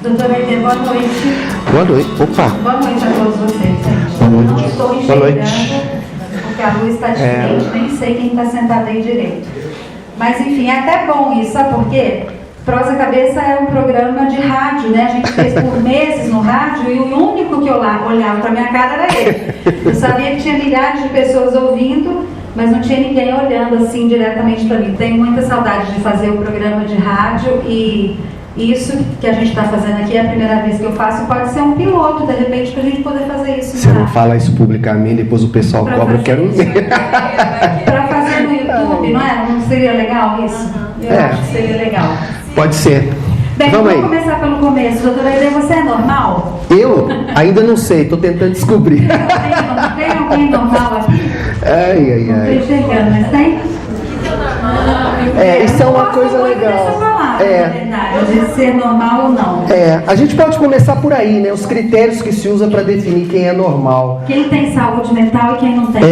Doutora Aide, boa noite. Boa noite. Opa. Boa noite a todos vocês, gente. Boa noite. Não estou enxergando, porque a luz está diferente, nem sei quem está sentado aí direito. Mas, enfim, é até bom isso, sabe por quê? Prosa Cabeça é um programa de rádio, né? A gente fez por meses no rádio e o único que olhava para minha cara era ele. Eu sabia que tinha milhares de pessoas ouvindo, mas não tinha ninguém olhando assim diretamente para mim. Tenho muita saudade de fazer o programa de rádio e isso que a gente está fazendo aqui é a primeira vez que eu faço, pode ser um piloto, de repente, para a gente poder fazer isso. Você não fala isso publicamente, depois o pessoal cobra, eu quero ver. Para fazer no YouTube, não é? Não seria legal isso? Eu acho que seria legal. Pode ser. Bem, Vamos aí. vamos começar pelo começo. Doutora Aide, você é normal? Eu? Ainda não sei, estou tentando descobrir. Tem alguém normal aqui? Ai. Não estou enxergando, mas tem? Isso é uma coisa legal. Essa palavra, na verdade, de ser normal ou não. A gente pode começar por aí, né? Os critérios que se usa para definir quem é normal. Quem tem saúde mental e quem não tem.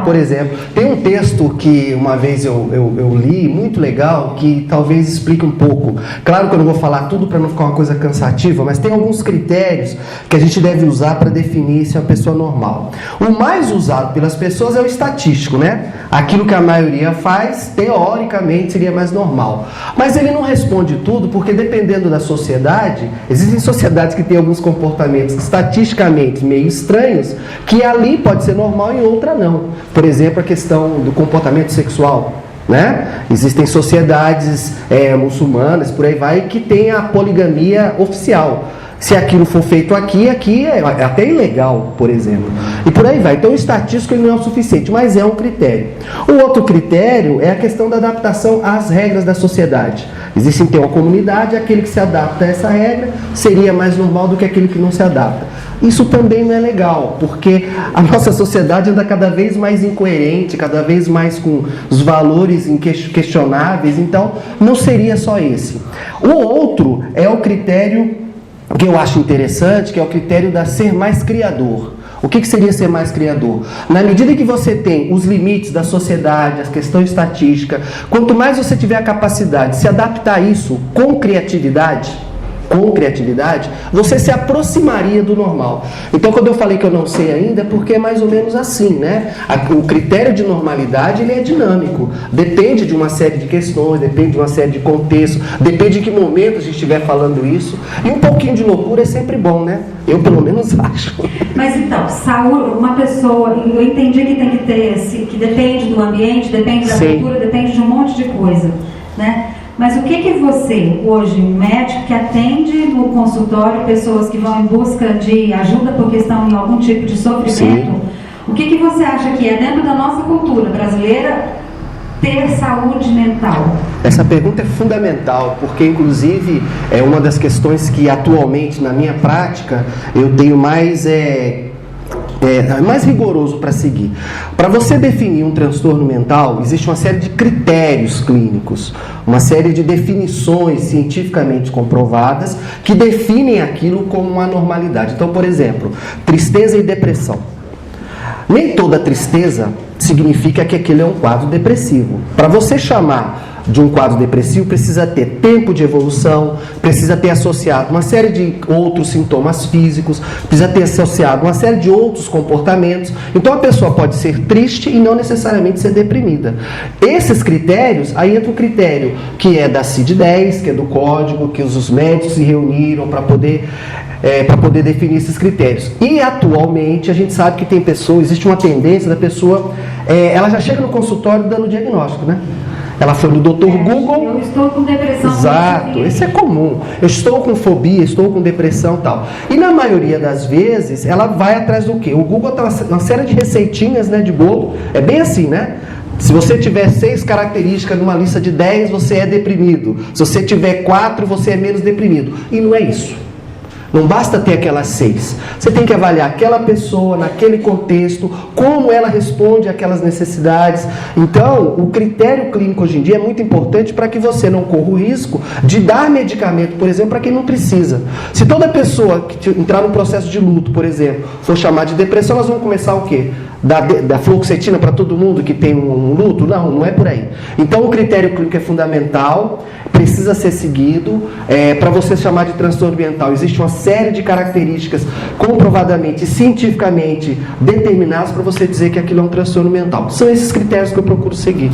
Por exemplo, tem um texto que uma vez eu li, muito legal, que talvez explique um pouco. Claro que eu não vou falar tudo para não ficar uma coisa cansativa, mas tem alguns critérios que a gente deve usar para definir se é uma pessoa normal. O mais usado pelas pessoas é o estatístico, né? Aquilo que a maioria faz, teoricamente, seria mais normal. Mas ele não responde tudo, porque dependendo da sociedade, existem sociedades que têm alguns comportamentos estatisticamente meio estranhos, que ali pode ser normal e em outra não. Por exemplo, a questão do comportamento sexual, né? Existem sociedades muçulmanas, por aí vai, que tem a poligamia oficial. Se aquilo for feito aqui é até ilegal, por exemplo. E por aí vai. Então, o estatístico ele não é o suficiente, mas é um critério. O outro critério é a questão da adaptação às regras da sociedade. Existe, então, a comunidade, aquele que se adapta a essa regra seria mais normal do que aquele que não se adapta. Isso também não é legal, porque a nossa sociedade anda cada vez mais incoerente, cada vez mais com os valores questionáveis, então não seria só esse. O outro é o critério que eu acho interessante, que é o critério da ser mais criador. O que seria ser mais criador? Na medida que você tem os limites da sociedade, a questão estatística, quanto mais você tiver a capacidade de se adaptar a isso com criatividade, você se aproximaria do normal. Então, quando eu falei que eu não sei ainda, é porque é mais ou menos assim, né? O critério de normalidade, ele é dinâmico. Depende de uma série de questões, depende de uma série de contextos, depende de que momento a gente estiver falando isso. E um pouquinho de loucura é sempre bom, né? Eu, pelo menos, acho. Mas, então, saúde, uma pessoa, eu entendi que tem que ter que depende do ambiente, depende da cultura, depende de um monte de coisa, né? Mas o que você, hoje, um médico que atende no consultório pessoas que vão em busca de ajuda porque estão em algum tipo de sofrimento, o que você acha que é, dentro da nossa cultura brasileira, ter saúde mental? Essa pergunta é fundamental, porque, inclusive, é uma das questões que, atualmente, na minha prática, eu tenho mais rigoroso para seguir. Para você definir um transtorno mental, existe uma série de critérios clínicos, uma série de definições cientificamente comprovadas que definem aquilo como uma normalidade. Então, por exemplo, tristeza e depressão. Nem toda tristeza significa que aquele é um quadro depressivo. Para você chamar de um quadro depressivo, precisa ter tempo de evolução, precisa ter associado uma série de outros sintomas físicos, precisa ter associado uma série de outros comportamentos. Então, a pessoa pode ser triste e não necessariamente ser deprimida. Esses critérios, aí entra o critério que é da CID-10, que é do código, que os médicos se reuniram para poder definir esses critérios. E, atualmente, a gente sabe que tem pessoas, existe uma tendência da pessoa, ela já chega no consultório dando o diagnóstico, né? Ela foi no Dr. Google. Eu estou com depressão. Exato, isso é comum. Eu estou com fobia, estou com depressão e tal. E na maioria das vezes, ela vai atrás do quê? O Google tem uma série de receitinhas, né, de bolo. É bem assim, né? Se você tiver 6 características numa lista de 10, você é deprimido. Se você tiver 4, você é menos deprimido. E não é isso. Não basta ter aquelas 6. Você tem que avaliar aquela pessoa, naquele contexto, como ela responde àquelas necessidades. Então, o critério clínico hoje em dia é muito importante para que você não corra o risco de dar medicamento, por exemplo, para quem não precisa. Se toda pessoa que entrar no processo de luto, por exemplo, for chamar de depressão, nós vamos começar o quê? da fluoxetina para todo mundo que tem um luto? Não, não é por aí. Então o critério clínico é fundamental, precisa ser seguido. Para você chamar de transtorno mental, existe uma série de características comprovadamente, cientificamente determinadas para você dizer que aquilo é um transtorno mental. São esses critérios que eu procuro seguir.